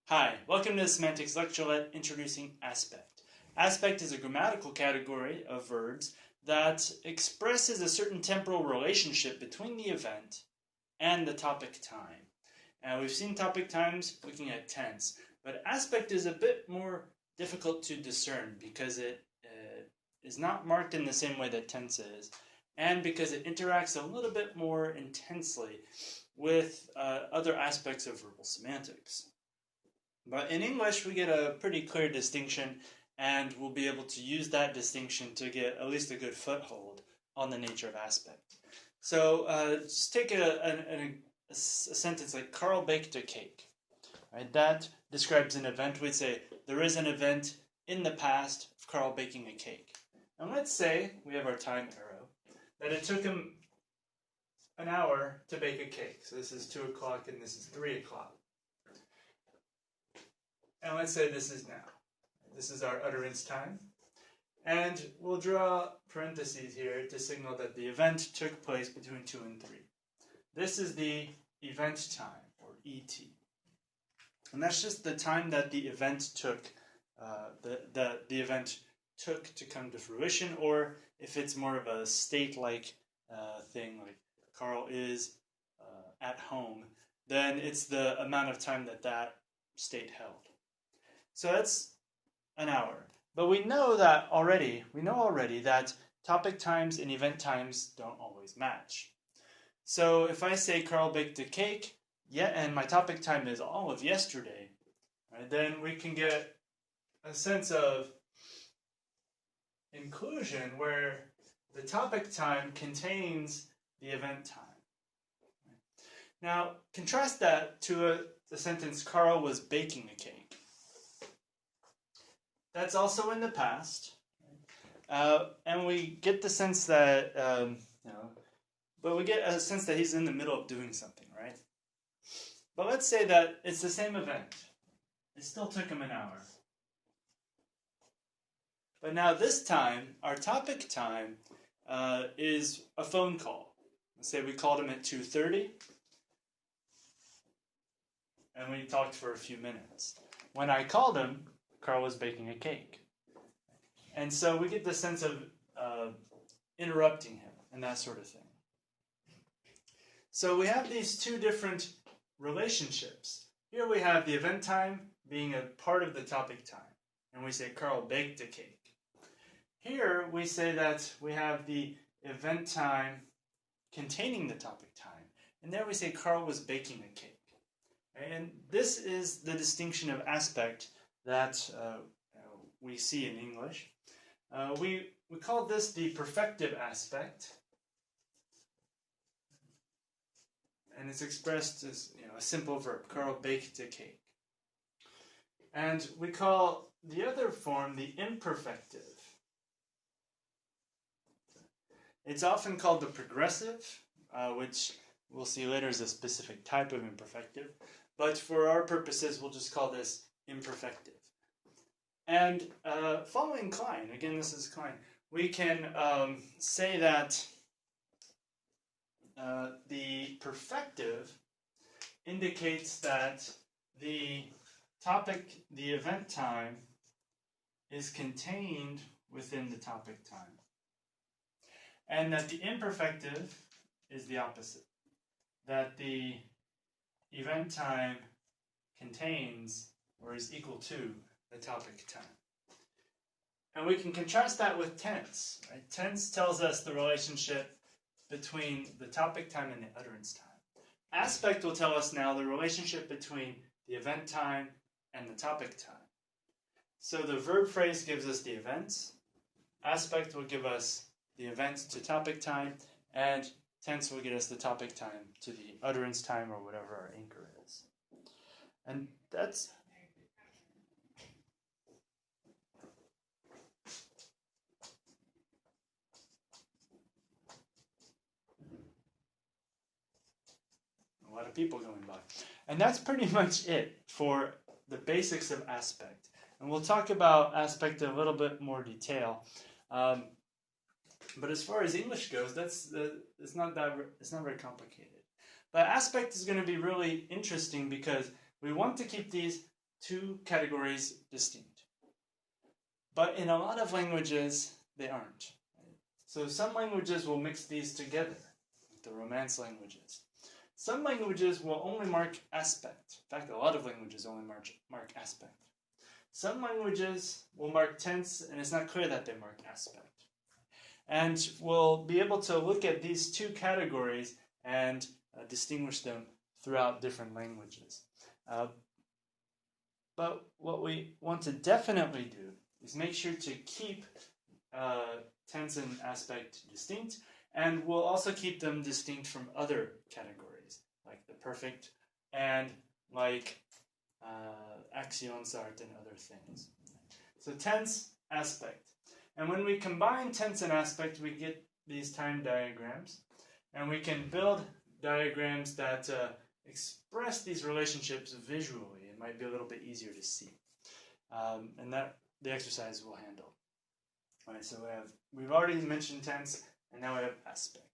Hi, welcome to the Semantics lecturelet introducing aspect. Aspect is a grammatical category of verbs that expresses a certain temporal relationship between the event and the topic time. Now we've seen topic times looking at tense, but aspect is a bit more difficult to discern because it is not marked in the same way that tense is, and because it interacts a little bit more intensely with other aspects of verbal semantics. But in English, we get a pretty clear distinction, and we'll be able to use that distinction to get at least a good foothold on the nature of aspect. So just take a sentence like Carl baked a cake. Right? That describes an event. We'd say there is an event in the past of Carl baking a cake. And let's say, we have our time arrow, that it took him an hour to bake a cake. So this is 2 o'clock and this is 3 o'clock. And let's say this is now. This is our utterance time. And we'll draw parentheses here to signal that the event took place between 2 and 3. This is the event time, or ET. And that's just the time that the event took, the event took to come to fruition, or if it's more of a state-like thing, like Carl is at home, then it's the amount of time that that state held. So that's an hour. But we know already that topic times and event times don't always match. So if I say Carl baked a cake, and my topic time is all of yesterday, right, then we can get a sense of inclusion where the topic time contains the event time. Now, contrast that to the sentence, Carl was baking a cake. That's also in the past, and we get the sense that, but we get a sense that he's in the middle of doing something, right? But let's say that it's the same event. It still took him an hour. But now this time, our topic time is a phone call. Let's say we called him at 2:30, and we talked for a few minutes. When I called him, Carl was baking a cake. And so we get the sense of interrupting him and that sort of thing. So we have these two different relationships. Here we have the event time being a part of the topic time. And we say Carl baked a cake. Here we say that we have the event time containing the topic time. And there we say Carl was baking a cake. And this is the distinction of aspect that we see in English. We call this the perfective aspect, and it's expressed as a simple verb. Carl baked a cake. And we call the other form the imperfective. It's often called the progressive, which we'll see later is a specific type of imperfective. But for our purposes, we'll just call this imperfective. And following Klein, again this is Klein, we can say that the perfective indicates that the event time is contained within the topic time. And that the imperfective is the opposite, that the event time contains or is equal to the topic time. And we can contrast that with tense. Right? Tense tells us the relationship between the topic time and the utterance time. Aspect will tell us now the relationship between the event time and the topic time. So the verb phrase gives us the events, aspect will give us the event to topic time, and tense will get us the topic time to the utterance time or whatever our anchor is. And that's a lot of people going by. And that's pretty much it for the basics of aspect. And we'll talk about aspect in a little bit more detail. But as far as English goes, it's not very complicated. But aspect is going to be really interesting because we want to keep these two categories distinct. But in a lot of languages, they aren't. So some languages will mix these together, like the Romance languages. Some languages will only mark aspect. In fact, a lot of languages only mark aspect. Some languages will mark tense, and it's not clear that they mark aspect. And we'll be able to look at these two categories and distinguish them throughout different languages. But what we want to definitely do is make sure to keep tense and aspect distinct, and we'll also keep them distinct from other categories, like the perfect and like Aktionsart and other things. So tense, aspect. And when we combine tense and aspect, we get these time diagrams, and we can build diagrams that express these relationships visually. It might be a little bit easier to see, and that the exercise will handle. All right, so we've already mentioned tense, and now we have aspect.